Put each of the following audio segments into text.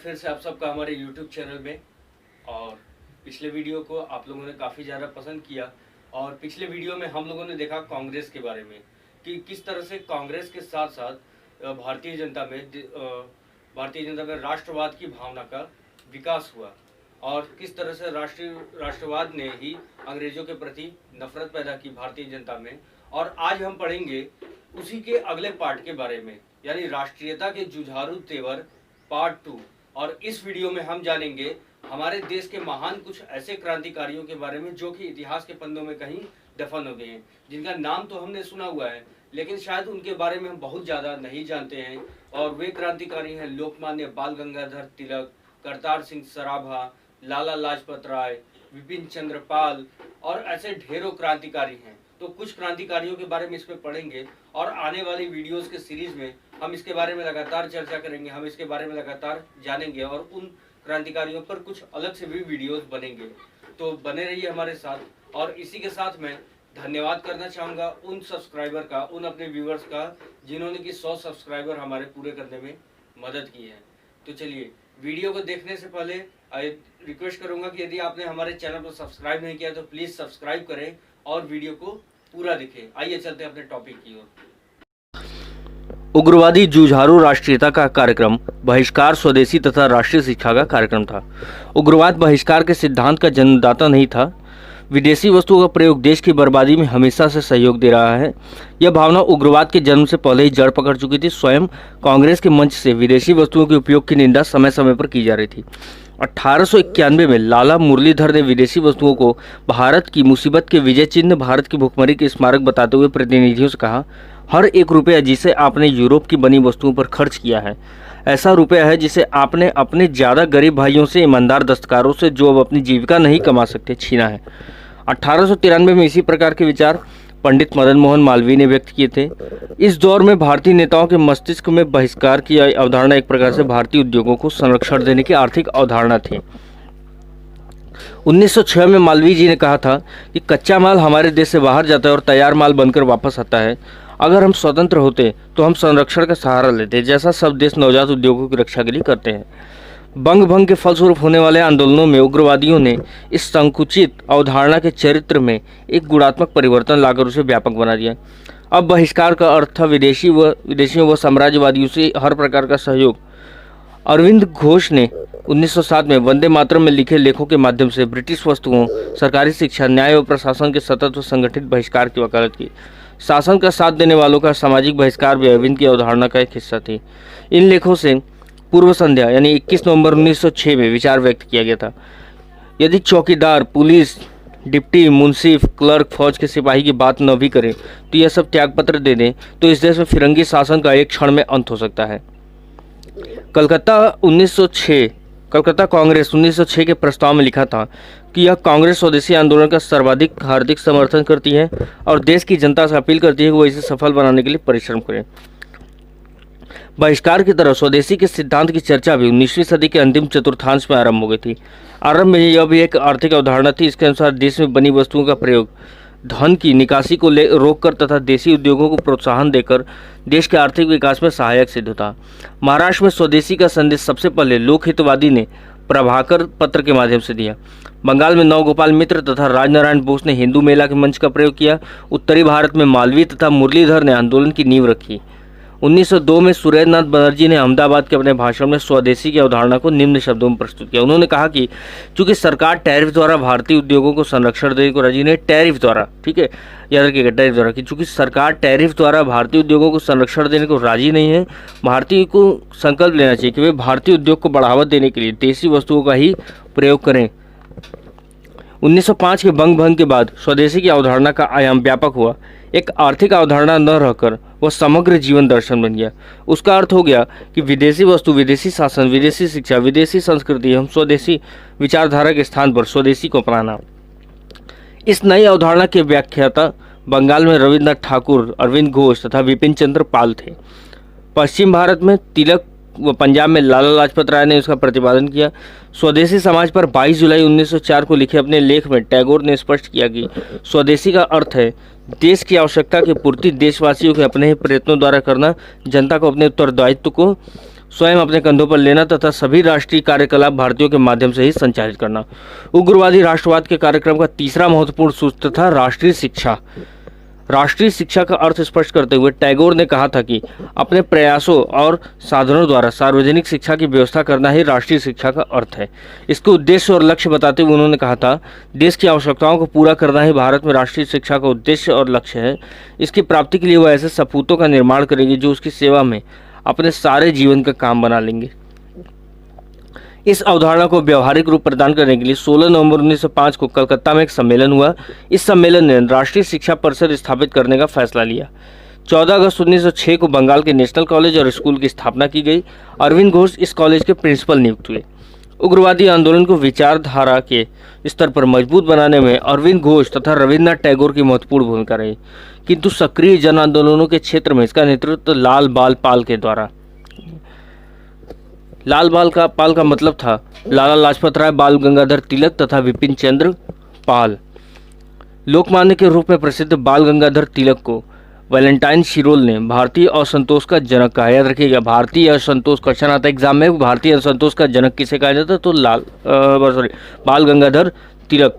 फिर से आप सबका हमारे YouTube चैनल में। और पिछले वीडियो को आप लोगों ने काफ़ी ज़्यादा पसंद किया और पिछले वीडियो में हम लोगों ने देखा कांग्रेस के बारे में कि किस तरह से कांग्रेस के साथ साथ भारतीय जनता में राष्ट्रवाद की भावना का विकास हुआ और किस तरह से राष्ट्रवाद ने ही अंग्रेजों के प्रति नफरत पैदा की भारतीय जनता में। और आज हम पढ़ेंगे उसी के अगले पार्ट के बारे में, यानी राष्ट्रीयता के जुझारू तेवर पार्ट 2। और इस वीडियो में हम जानेंगे हमारे देश के महान कुछ ऐसे क्रांतिकारियों के बारे में जो कि इतिहास के पन्नों में कहीं दफन हो गए हैं, जिनका नाम तो हमने सुना हुआ है लेकिन शायद उनके बारे में हम बहुत ज़्यादा नहीं जानते हैं। और वे क्रांतिकारी हैं लोकमान्य बाल गंगाधर तिलक, करतार सिंह सराभा, लाला लाजपत राय, विपिन चंद्र पाल और ऐसे ढेरों क्रांतिकारी हैं। तो कुछ क्रांतिकारियों के बारे में इसमें पढ़ेंगे और आने वाली वीडियोस के सीरीज में हम इसके बारे में लगातार चर्चा करेंगे, हम इसके बारे में लगातार जानेंगे और उन क्रांतिकारियों पर कुछ अलग से भी वीडियोस बनेंगे। तो बने रहिए हमारे साथ। और इसी के साथ मैं धन्यवाद करना चाहूँगा उन सब्सक्राइबर का, उन अपने व्यूवर्स का जिन्होंने कि 100 सब्सक्राइबर हमारे पूरे करने में मदद की है। तो चलिए वीडियो को देखने से पहले रिक्वेस्ट करूंगा कि यदि आपने हमारे चैनल को सब्सक्राइब नहीं किया तो प्लीज़ सब्सक्राइब करें और वीडियो को पूरा देखें। आइए चलते हैं अपने टॉपिक की ओर। उग्रवादी जुझारू राष्ट्रीयता का कार्यक्रम बहिष्कार स्वदेशी तथा राष्ट्रीय शिक्षा का कार्यक्रम था। उग्रवाद बहिष्कार के सिद्धांत का जन्मदाता नहीं था। विदेशी वस्तुओं का प्रयोग देश की बर्बादी में हमेशा से सहयोग दे रहा है। यह भावना उग्रवाद के जन्म से पहले ही जड़ पकड़ चुकी थी। स्वयं कांग्रेस के मंच से विदेशी वस्तुओं के उपयोग की निंदा समय समय पर की जा रही थी। 1891 में लाला मुरलीधर ने विदेशी वस्तुओं को भारत की मुसीबत के विजय चिन्ह, भारत की भुखमरी के स्मारक बताते हुए प्रतिनिधियों से कहा, हर एक रुपया जिसे आपने यूरोप की बनी वस्तुओं पर खर्च किया है ऐसा रुपया है जिसे आपने अपने ज़्यादा गरीब भाइयों से, ईमानदार दस्तकारों से जो अब अपनी जीविका नहीं कमा सकते, छीना है। 1893 में इसी प्रकार के विचार पंडित मदन मोहन मालवीय ने व्यक्त किए थे। इस दौर में भारतीय नेताओं के मस्तिष्क में बहिष्कार की अवधारणा एक प्रकार से भारतीय उद्योगों को संरक्षण देने की आर्थिक अवधारणा थी। 1906 में मालवीय जी ने कहा था कि कच्चा माल हमारे देश से बाहर जाता है और तैयार माल बनकर वापस आता है। अगर हम स्वतंत्र होते तो हम संरक्षण का सहारा लेते, जैसा सब देश नवजात उद्योगों की रक्षा के लिए करते हैं। बंग भंग के फलस्वरूप होने वाले आंदोलनों में उग्रवादियों ने इस संकुचित अवधारणा के चरित्र में एक गुणात्मक परिवर्तन लाकर उसे व्यापक बना दिया। अब बहिष्कार का अर्थ था विदेशियों व साम्राज्यवादियों से हर प्रकार का सहयोग। अरविंद घोष ने 1907 में वंदे मातरम में लिखे लेखों के माध्यम से ब्रिटिश वस्तुओं, सरकारी शिक्षा, न्याय व प्रशासन के सतत व संगठित बहिष्कार की वकालत की। शासन का साथ देने वालों का सामाजिक बहिष्कार भी अरविंद की अवधारणा का एक हिस्सा थी। इन लेखों से पूर्व संध्या यानी 21 नवंबर 1906 में विचार व्यक्त किया गया था, यदि चौकीदार, पुलिस, डिप्टी, मुंसिफ, क्लर्क, फौज के सिपाही की बात न भी करें तो यह सब त्यागपत्र दे दें तो इस देश में फिरंगी शासन का एक क्षण में अंत हो सकता है। कलकत्ता कांग्रेस 1906 के प्रस्ताव में लिखा था कि यह कांग्रेस स्वदेशी आंदोलन का सर्वाधिक हार्दिक समर्थन करती है और देश की जनता से अपील करती है कि वो इसे सफल बनाने के लिए परिश्रम करें। बहिष्कार की तरह स्वदेशी के सिद्धांत की चर्चा भी 19वीं सदी के अंतिम चतुर्थांश में आरंभ हो गई थी। आरंभ में यह भी एक आर्थिक अवधारणा थी। इसके अनुसार देश में बनी वस्तुओं का प्रयोग धन की निकासी को रोककर तथा देशी उद्योगों को प्रोत्साहन देकर देश के आर्थिक विकास में सहायक सिद्ध होता। महाराष्ट्र में स्वदेशी का संदेश सबसे पहले लोकहितवादी ने प्रभाकर पत्र के माध्यम से दिया। बंगाल में नवगोपाल मित्र तथा राजनारायण बोस ने हिंदू मेला के मंच का प्रयोग किया। उत्तरी भारत में मालवीय तथा मुरलीधर ने आंदोलन की नींव रखी। 1902 में सुरेंद्रनाथ बनर्जी ने अहमदाबाद के अपने भाषण में स्वदेशी की अवधारणा को निम्न शब्दों में प्रस्तुत किया। उन्होंने कहा कि चूंकि सरकार टैरिफ द्वारा भारतीय उद्योगों को संरक्षण देने को राजी नहीं, टैरिफ द्वारा, ठीक है, याद रखिएगा, टैरिफ द्वारा, कि चूंकि सरकार टैरिफ द्वारा भारतीय उद्योगों को संरक्षण देने को राजी नहीं है, भारतीय को संकल्प लेना चाहिए कि वे भारतीय उद्योग को बढ़ावा देने के लिए देशी वस्तुओं का ही प्रयोग करें। 1905 के बंग भंग के बाद स्वदेशी की अवधारणा का आयाम व्यापक हुआ। एक आर्थिक अवधारणा न रहकर वह समग्र जीवन दर्शन बन गया। उसका अर्थ हो गया कि विदेशी वस्तु, विदेशी शासन, विदेशी शिक्षा, विदेशी संस्कृति हम स्वदेशी विचारधारा के स्थान पर स्वदेशी को अपनाना। इस नई अवधारणा के व्याख्याता बंगाल में रविन्द्रनाथ ठाकुर, अरविंद घोष तथा विपिन चंद्र पाल थे। पश्चिम भारत में तिलक व पंजाब में लाला लाजपत राय ने उसका प्रतिपादन किया। स्वदेशी समाज पर 22 जुलाई 1904 को लिखे अपने लेख में टैगोर ने स्पष्ट किया कि स्वदेशी का अर्थ है देश की आवश्यकता की पूर्ति देशवासियों के अपने ही प्रयत्नों द्वारा करना, जनता को अपने उत्तरदायित्व को स्वयं अपने कंधों पर लेना तथा सभी राष्ट्रीय कार्यकलाप भारतीयों के माध्यम से ही संचालित करना। उग्रवादी राष्ट्रवाद के कार्यक्रम का तीसरा महत्वपूर्ण सूत्र था राष्ट्रीय शिक्षा। राष्ट्रीय शिक्षा का अर्थ स्पष्ट करते हुए टैगोर ने कहा था कि अपने प्रयासों और साधनों द्वारा सार्वजनिक शिक्षा की व्यवस्था करना ही राष्ट्रीय शिक्षा का अर्थ है। इसके उद्देश्य और लक्ष्य बताते हुए उन्होंने कहा था, देश की आवश्यकताओं को पूरा करना ही भारत में राष्ट्रीय शिक्षा का उद्देश्य और लक्ष्य है। इसकी प्राप्ति के लिए वह ऐसे सपूतों का निर्माण करेंगे जो उसकी सेवा में अपने सारे जीवन का काम बना लेंगे। इस अवधारणा को व्यवहारिक रूप प्रदान करने के लिए 16 नवंबर 1905 को कलकत्ता में एक सम्मेलन हुआ। इस सम्मेलन ने राष्ट्रीय शिक्षा परिषद स्थापित करने का फैसला लिया। 14 अगस्त 1906 को बंगाल के नेशनल कॉलेज और स्कूल की स्थापना की गई। अरविंद घोष इस कॉलेज के प्रिंसिपल नियुक्त हुए। उग्रवादी आंदोलन को विचारधारा के स्तर पर मजबूत बनाने में अरविंद घोष तथा रविन्द्रनाथ टैगोर की महत्वपूर्ण भूमिका रही, किंतु सक्रिय जन आंदोलनों के क्षेत्र में इसका नेतृत्व लाल बाल पाल के द्वारा। लाल बाल पाल का मतलब था लाला लाजपत राय, बाल गंगाधर तिलक तथा विपिन चंद्र पाल। लोकमान्य के रूप में प्रसिद्ध बाल गंगाधर तिलक को वैलेंटाइन शिरोल ने भारतीय असंतोष का जनक कहा। याद रखिएगा, भारतीय असंतोष क्वेश्चन आता है एग्जाम में, भारतीय असंतोष का जनक किसे कहा जाता है? तो बाल गंगाधर तिलक।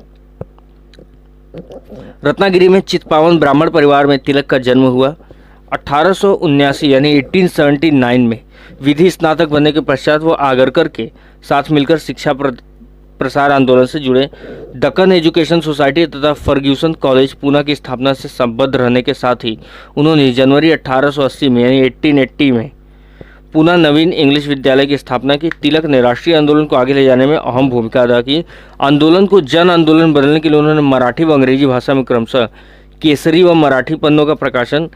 रत्नागिरी में चितपावन ब्राह्मण परिवार में तिलक का जन्म हुआ। 1879 यानी 1879 में विधि स्नातक बनने के पश्चात वो आगरकर के साथ मिलकर शिक्षा प्रसार आंदोलन से जुड़े। दक्कन एजुकेशन सोसाइटी तथा फर्ग्यूसन कॉलेज पूना की स्थापना से संबद्ध रहने के साथ ही उन्होंने जनवरी 1880 में यानी 1880 में पूना नवीन इंग्लिश विद्यालय की स्थापना की। तिलक ने राष्ट्रीय आंदोलन को आगे ले जाने में अहम भूमिका अदा की। आंदोलन को जन आंदोलन बदलने के लिए उन्होंने मराठी व अंग्रेजी भाषा में क्रमशः केसरी व मराठी पन्नों का प्रकाशन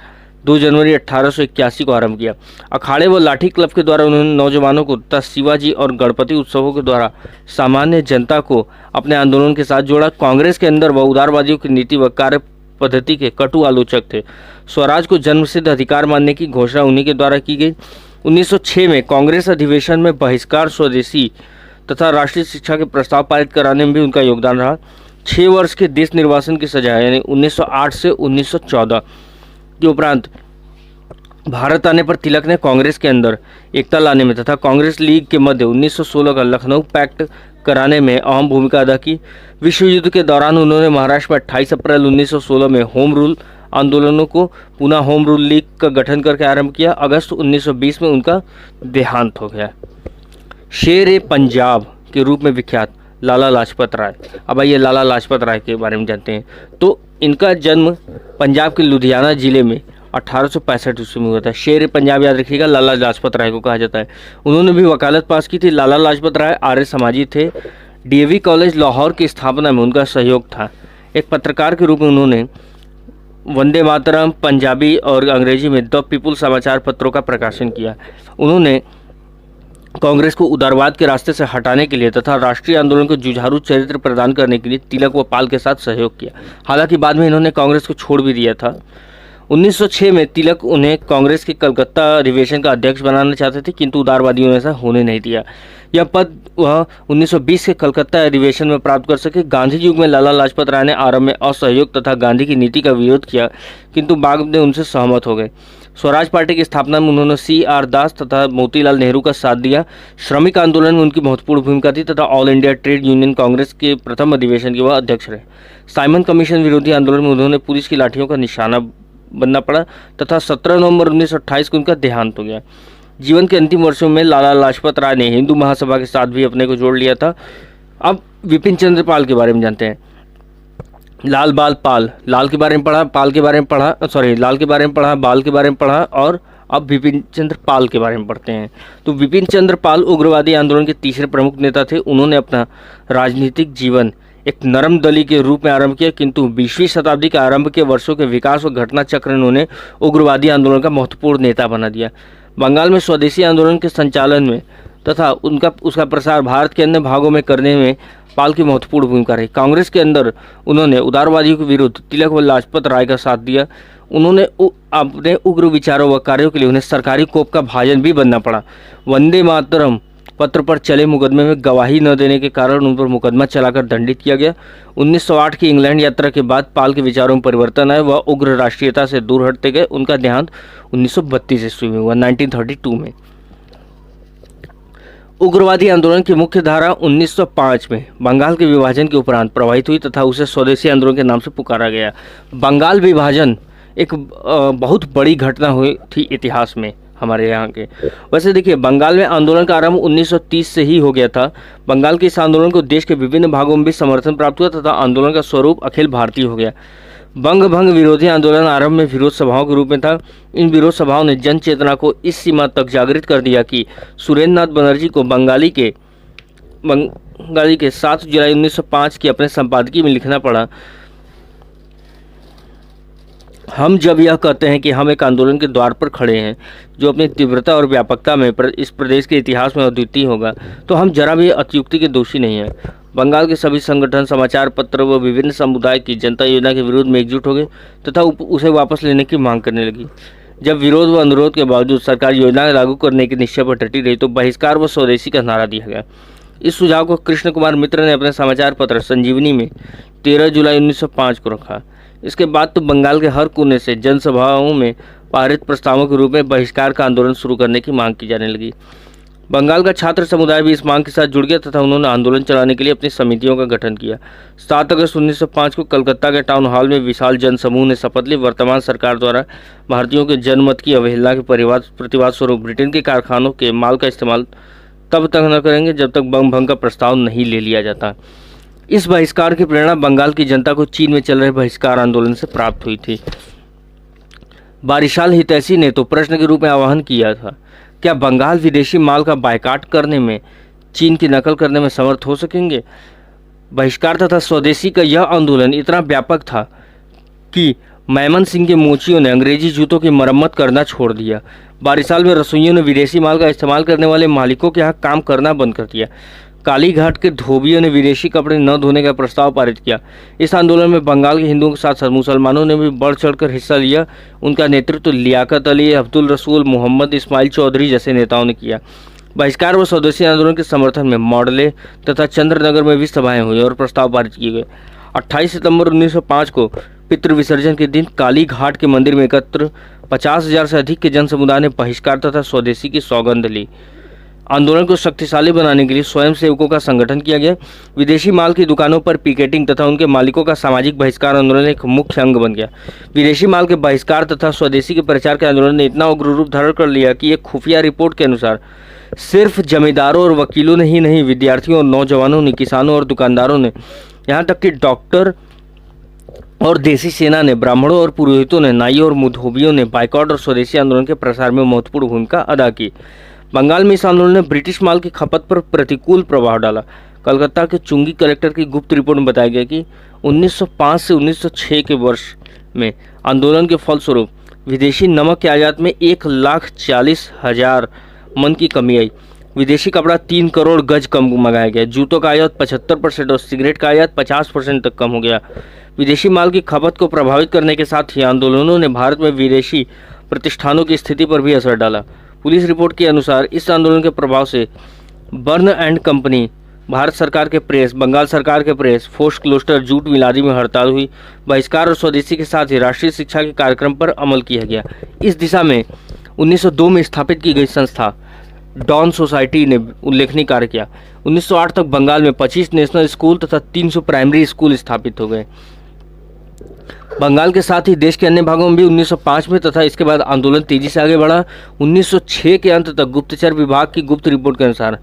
2 जनवरी 1881 को आरंभ किया। अखाड़े व लाठी क्लब के द्वारा उन्होंने नौजवानों को तथा शिवाजी और गणपति उत्सवों के द्वारा सामान्य जनता को अपने आंदोलन के साथ जोड़ा। कांग्रेस के अंदर वह उदारवादियों की नीति व कार्य पद्धति के कटु आलोचक थे। स्वराज को जन्मसिद्ध अधिकार मानने की घोषणा उन्हीं के द्वारा की गई। 1906 में कांग्रेस अधिवेशन में बहिष्कार, स्वदेशी तथा राष्ट्रीय शिक्षा के प्रस्ताव पारित कराने में भी उनका योगदान रहा। 6 वर्ष के देश निर्वासन की सजा यानी 1908 से 1914 के उपरांत भारत आने पर तिलक ने कांग्रेस के अंदर एकता लाने में तथा कांग्रेस लीग के मध्य 1916 का लखनऊ पैक्ट कराने में अहम भूमिका अदा की। विश्व युद्ध के दौरान उन्होंने महाराष्ट्र में 28 अप्रैल 1916 में होम रूल आंदोलनों को पुनः होम रूल लीग का गठन करके आरंभ किया। अगस्त 1920 में उनका देहांत हो गया। शेर पंजाब के रूप में विख्यात लाला लाजपत राय। अब आइए लाला लाजपत राय के बारे में जानते हैं। तो इनका जन्म पंजाब के लुधियाना जिले में 1865 ईस्वी में हुआ था। शेर पंजाब याद रखिएगा, लाला लाजपत राय को कहा जाता है। उन्होंने भी वकालत पास की थी। लाला लाजपत राय आर्य समाजी थे। डीएवी कॉलेज लाहौर की स्थापना में उनका सहयोग था। एक पत्रकार के रूप में उन्होंने वंदे मातरम, पंजाबी और अंग्रेजी में द पीपुल समाचार पत्रों का प्रकाशन किया। उन्होंने कांग्रेस को उदारवाद के रास्ते से हटाने के लिए तथा राष्ट्रीय आंदोलन को जुझारू चरित्र प्रदान करने के लिए तिलक व पाल के साथ सहयोग किया। हालांकि बाद में इन्होंने कांग्रेस को छोड़ भी दिया था। 1906 में तिलक उन्हें कांग्रेस के कलकत्ता अधिवेशन का अध्यक्ष बनाना चाहते थे, किंतु उदारवादियों ने ऐसा होने नहीं दिया। यह पद वह 1920 के कलकत्ता अधिवेशन में प्राप्त कर सके। गांधी युग में लाला लाजपत राय ने आरंभ में असहयोग तथा गांधी की नीति का विरोध किया, किंतु बाद में उनसे सहमत हो गए। स्वराज पार्टी की स्थापना में उन्होंने CR दास तथा मोतीलाल नेहरू का साथ दिया। श्रमिक आंदोलन में उनकी महत्वपूर्ण भूमिका थी तथा all India trade union Congress के प्रथम अधिवेशन के वह अध्यक्ष रहे। साइमन कमीशन विरोधी आंदोलन में उन्होंने पुलिस की लाठियों का निशाना बनना पड़ा तथा 17 नवंबर 1928 को उनका देहांत हो गया। जीवन के अंतिम वर्षों में लाला लाजपत राय ने हिंदू महासभा के साथ भी अपने को जोड़ लिया था। अब विपिन चंद्र पाल के बारे में जानते हैं। लाल बाल पाल, लाल के बारे में पढ़ा, पाल के बारे में पढ़ा, लाल के बारे में पढ़ा, बाल के बारे में पढ़ा और अब विपिन चंद्र पाल के बारे में पढ़ते हैं। तो विपिन चंद्र पाल उग्रवादी आंदोलन के तीसरे प्रमुख नेता थे। उन्होंने अपना राजनीतिक जीवन एक नरम दली के रूप में आरंभ किया, किंतु 20वीं शताब्दी के आरंभ के वर्षों के विकास व घटना चक्र ने उन्हें उग्रवादी आंदोलन का महत्वपूर्ण नेता बना दिया। बंगाल में स्वदेशी आंदोलन के संचालन में तथा उसका प्रसार भारत के अन्य भागों में करने में पाल की महत्वपूर्ण भूमिका रही। कांग्रेस के अंदर उन्होंने उदारवादियों के विरुद्ध तिलक व लाजपत राय का साथ दिया। उन्होंने अपने उग्र विचारों व कार्यों के लिए उन्हें सरकारी कोप का भाजन भी बनना पड़ा। वंदे मातरम पत्र पर चले मुकदमे में गवाही न देने के कारण उन पर मुकदमा चलाकर दंडित किया गया। 1908 की इंग्लैंड यात्रा के बाद पाल के विचारों में परिवर्तन आया। वह उग्र राष्ट्रीयता से दूर हटते गए। उनका देहांत 1932 ईस्वी में हुआ, 1932 में। उग्रवादी आंदोलन की मुख्य धारा 1905 में बंगाल के विभाजन के उपरांत प्रवाहित हुई तथा उसे स्वदेशी आंदोलन के नाम से पुकारा गया। बंगाल विभाजन एक बहुत बड़ी घटना हुई थी इतिहास में हमारे यहाँ के। वैसे देखिए, बंगाल में आंदोलन का आरंभ 1930 से ही हो गया था। बंगाल के इस आंदोलन को देश के विभिन्न भागों में भी समर्थन प्राप्त हुआ तथा आंदोलन का स्वरूप अखिल भारतीय हो गया। बंग भंग विरोधी आंदोलन आरंभ में विरोध सभाओं के रूप में था। इन विरोध सभाओं ने जन चेतना को इस सीमा तक जागृत कर दिया कि सुरेंद्र नाथ बनर्जी को बंगाली के 7 जुलाई 1905 की अपने संपादकीय में लिखना पड़ा, हम जब यह कहते हैं कि हम एक आंदोलन के द्वार पर खड़े हैं जो अपनी तीव्रता और व्यापकता में इस प्रदेश के इतिहास में अद्वितीय होगा, तो हम जरा भी अतियुक्ति के दोषी नहीं हैं। बंगाल के सभी संगठन, समाचार पत्र व विभिन्न समुदाय की जनता योजना के विरोध में एकजुट हो गए तथा उसे वापस लेने की मांग करने लगी। जब विरोध व अनुरोध के बावजूद सरकार योजना लागू करने के निश्चय पर डटी रही तो बहिष्कार व स्वदेशी का नारा दिया गया। इस सुझाव को कृष्ण कुमार मित्र ने अपने समाचार पत्र संजीवनी में 13 जुलाई 1905 को रखा। इसके बाद तो बंगाल के हर कोने से जनसभाओं में पारित प्रस्तावों के रूप में बहिष्कार का आंदोलन शुरू करने की मांग की जाने लगी। बंगाल का छात्र समुदाय भी इस मांग के साथ जुड़ गया तथा उन्होंने आंदोलन चलाने के लिए अपनी समितियों का गठन किया। 7 अगस्त 1905 को कलकत्ता के टाउन हॉल में विशाल जनसमूह ने शपथ ली, वर्तमान सरकार द्वारा भारतीयों के जनमत की अवहेलना के प्रतिवाद स्वरूप ब्रिटेन के कारखानों के माल का इस्तेमाल तब तक न करेंगे जब तक बंग भंग का प्रस्ताव नहीं ले लिया जाता। इस बहिष्कार की प्रेरणा बंगाल की जनता को चीन में चल रहे बहिष्कार आंदोलन से प्राप्त हुई थी। बारिशाल हितैषी ने तो प्रश्न के रूप में आह्वान किया था, क्या बंगाल विदेशी माल का बायकाट करने में, चीन की नकल करने में समर्थ हो सकेंगे? बहिष्कार तथा स्वदेशी का यह आंदोलन इतना व्यापक था कि मैमन सिंह के मोचियों ने अंग्रेजी जूतों की मरम्मत करना छोड़ दिया। बारिशाल में रसोइयों ने विदेशी माल का इस्तेमाल करने वाले मालिकों के यहाँ काम करना बंद कर दिया। कालीघाट के धोबियों ने विदेशी कपड़े न धोने का प्रस्ताव पारित किया। इस आंदोलन में बंगाल के हिंदुओं के साथ साथ मुसलमानों ने भी बढ़ चढ़कर हिस्सा लिया। उनका नेतृत्व लियाकत अली, अब्दुल रसूल, मोहम्मद इस्माइल चौधरी जैसे नेताओं ने किया। बहिष्कार व स्वदेशी आंदोलन के समर्थन में मॉडले तथा चंद्रनगर में भी सभाएं हुई और प्रस्ताव पारित किए गए। 28 सितंबर 1905 को पितृ विसर्जन के दिन कालीघाट के मंदिर में एकत्र 50,000 से अधिक के जन समुदाय ने बहिष्कार तथा स्वदेशी की सौगंध ली। आंदोलन को शक्तिशाली बनाने के लिए स्वयं सेवकों का संगठन किया गया। विदेशी माल की दुकानों पर पिकेटिंग तथा उनके मालिकों का सामाजिक बहिष्कार आंदोलन एक मुख्य अंग बन गया। विदेशी माल के बहिष्कार तथा स्वदेशी के प्रचार के आंदोलन ने इतना उग्र रूप धारण कर लिया कि एक खुफिया रिपोर्ट के अनुसार सिर्फ जमींदारों और वकीलों ने ही नहीं, विद्यार्थियों और नौजवानों ने, किसानों और दुकानदारों ने, यहाँ तक कि डॉक्टर और देसी सेना ने, ब्राह्मणों और पुरोहितों ने, नाइयों और धोबियों ने बाइकॉट और स्वदेशी आंदोलन के प्रसार में महत्वपूर्ण भूमिका अदा की। बंगाल में इस आंदोलन ने ब्रिटिश माल की खपत पर प्रतिकूल प्रभाव डाला। कलकत्ता के चुंगी कलेक्टर की गुप्त रिपोर्ट में बताया गया कि 1905 से 1906 के वर्ष में आंदोलन के फलस्वरूप विदेशी नमक के आयात में 1,40,000 मन की कमी आई। विदेशी कपड़ा 3 करोड़ गज कम मंगाया गया। जूतों का आयात 75% और सिगरेट का आयात 50% तक कम हो गया। विदेशी माल की खपत को प्रभावित करने के साथ ही आंदोलनों ने भारत में विदेशी प्रतिष्ठानों की स्थिति पर भी असर डाला। पुलिस रिपोर्ट के अनुसार इस आंदोलन के प्रभाव से बर्न एंड कंपनी, भारत सरकार के प्रेस, बंगाल सरकार के प्रेस, फोर्स क्लोस्टर, जूट मिल आदि में हड़ताल हुई। बहिष्कार और स्वदेशी के साथ ही राष्ट्रीय शिक्षा के कार्यक्रम पर अमल किया गया। इस दिशा में 1902 में स्थापित की गई संस्था डॉन सोसाइटी ने उल्लेखनीय कार्य किया। 1908 तक बंगाल में 25 नेशनल स्कूल तथा 300 प्राइमरी स्कूल स्थापित हो गए। बंगाल के साथ ही देश के अन्य भागों में भी 1905 में तथा इसके बाद आंदोलन तेजी से आगे बढ़ा। 1906 के अंत तक गुप्तचर विभाग की गुप्त रिपोर्ट के अनुसार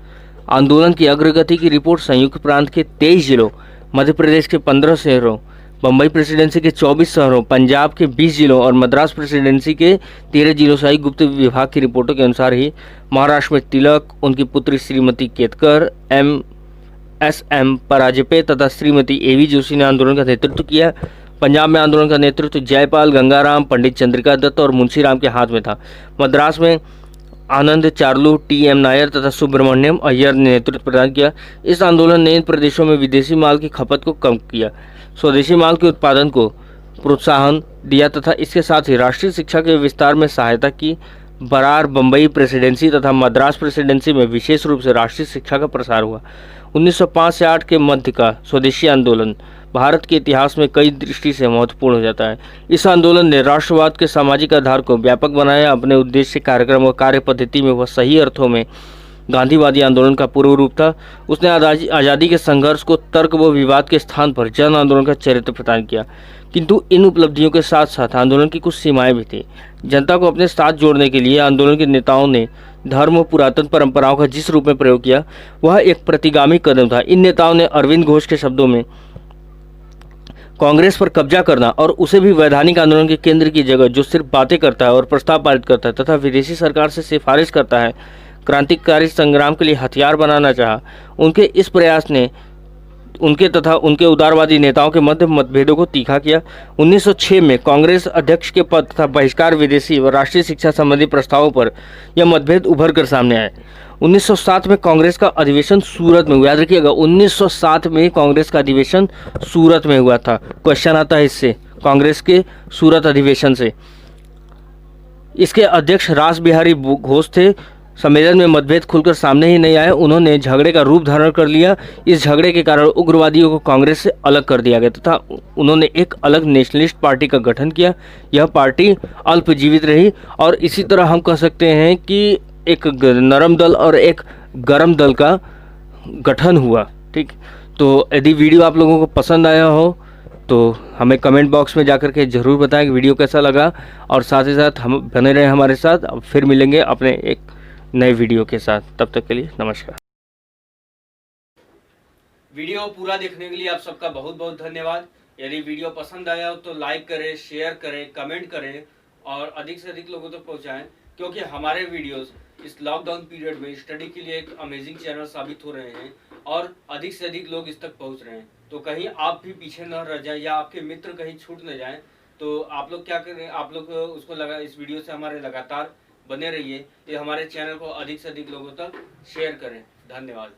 आंदोलन की अग्रगति की रिपोर्ट संयुक्त प्रांत के 23 जिलों, मध्य प्रदेश के 15 शहरों, बम्बई प्रेसिडेंसी के 24 शहरों, पंजाब के 20 जिलों और मद्रास प्रेसिडेंसी के 13 जिलों से आई। गुप्त विभाग की रिपोर्टों के अनुसार ही महाराष्ट्र में तिलक, उनकी पुत्री श्रीमती केतकर, M.S.M. पराजपे तथा श्रीमती A.V. जोशी ने आंदोलन का नेतृत्व किया। पंजाब में आंदोलन का नेतृत्व जयपाल, गंगाराम, पंडित चंद्रिका दत्त और मुंशीराम के हाथ में था। मद्रास में आनंद चार्लू, T.M. नायर तथा सुब्रमण्यम अय्यर ने नेतृत्व प्रदान किया। इस आंदोलन ने इन प्रदेशों में विदेशी माल की खपत को कम किया, स्वदेशी माल के उत्पादन को प्रोत्साहन दिया तथा इसके साथ ही राष्ट्रीय शिक्षा के विस्तार में सहायता की। बरार, बम्बई प्रेसिडेंसी तथा मद्रास प्रेसिडेंसी में विशेष रूप से राष्ट्रीय शिक्षा का प्रसार हुआ। 1905 से 8 के मध्य का स्वदेशी आंदोलन भारत के इतिहास में कई दृष्टि से महत्वपूर्ण हो जाता है। इस आंदोलन ने राष्ट्रवाद के सामाजिक आधार को व्यापक बनाया। अपने उद्देश्य, कार्यक्रम और कार्य पद्धति में वह सही अर्थों में गांधीवादी आंदोलन का पूर्व रूप था। उसने आज़ादी के संघर्ष को तर्क व विवाद के स्थान पर जन आंदोलन का चरित्र प्रदान किया। किंतु इन उपलब्धियों के साथ साथ आंदोलन की कुछ सीमाएं भी थी। जनता को अपने साथ जोड़ने के लिए आंदोलन के नेताओं ने धर्म व पुरातन परंपराओं का जिस रूप में प्रयोग किया वह एक प्रतिगामी कदम था। इन नेताओं ने अरविंद घोष के शब्दों में कांग्रेस पर कब्जा करना और उसे भी वैधानिक आंदोलन के केंद्र की जगह, जो सिर्फ बातें करता है और प्रस्ताव पारित करता है तथा विदेशी सरकार से सिफारिश करता है, क्रांतिकारी संग्राम के लिए हथियार बनाना चाहा। उनके इस प्रयास ने उनके तथा उनके उदारवादी नेताओं के मध्य मतभेदों को तीखा किया। 1906 में कांग्रेस अध्यक्ष के पद तथा बहिष्कार, विदेशी व राष्ट्रीय शिक्षा संबंधी प्रस्तावों पर यह मतभेद उभर कर सामने आए। 1907 में कांग्रेस का अधिवेशन सूरत में हुआ। याद रखिएगा, 1907 में कांग्रेस का अधिवेशन सूरत में हुआ था। क्वेश्चन आता है इससे, कांग्रेस के सूरत अधिवेशन से। इसके अध्यक्ष रास बिहारी घोष थे। सम्मेलन में मतभेद खुलकर सामने ही नहीं आए, उन्होंने झगड़े का रूप धारण कर लिया। इस झगड़े के कारण उग्रवादियों को कांग्रेस से अलग कर दिया गया तथा उन्होंने एक अलग नेशनलिस्ट पार्टी का गठन किया। यह पार्टी अल्पजीवित रही और इसी तरह हम कह सकते हैं कि एक नरम दल और एक गरम दल का गठन हुआ। ठीक, तो यदि वीडियो आप लोगों को पसंद आया हो तो हमें कमेंट बॉक्स में जाकर के ज़रूर बताएं कि वीडियो कैसा लगा, और साथ ही साथ हम बने रहें हमारे साथ। अब फिर मिलेंगे अपने एक नए वीडियो के साथ, तब तक के लिए नमस्कार। वीडियो पूरा देखने के लिए आप सबका बहुत बहुत धन्यवाद। यदि वीडियो पसंद आया हो तो लाइक करें, शेयर करें, कमेंट करें और अधिक से अधिक लोगों तक पहुंचाएं, क्योंकि हमारे वीडियोस इस लॉकडाउन पीरियड में स्टडी के लिए एक अमेजिंग चैनल साबित हो रहे हैं और अधिक से अधिक लोग इस तक पहुंच रहे हैं। तो कहीं आप भी पीछे न रह जाएं या आपके मित्र कहीं छूट न जाएं, तो आप लोग क्या करें, आप लोग उसको इस वीडियो से हमारे लगातार बने रहिए। ये हमारे चैनल को अधिक से अधिक लोगों तक शेयर करें। धन्यवाद।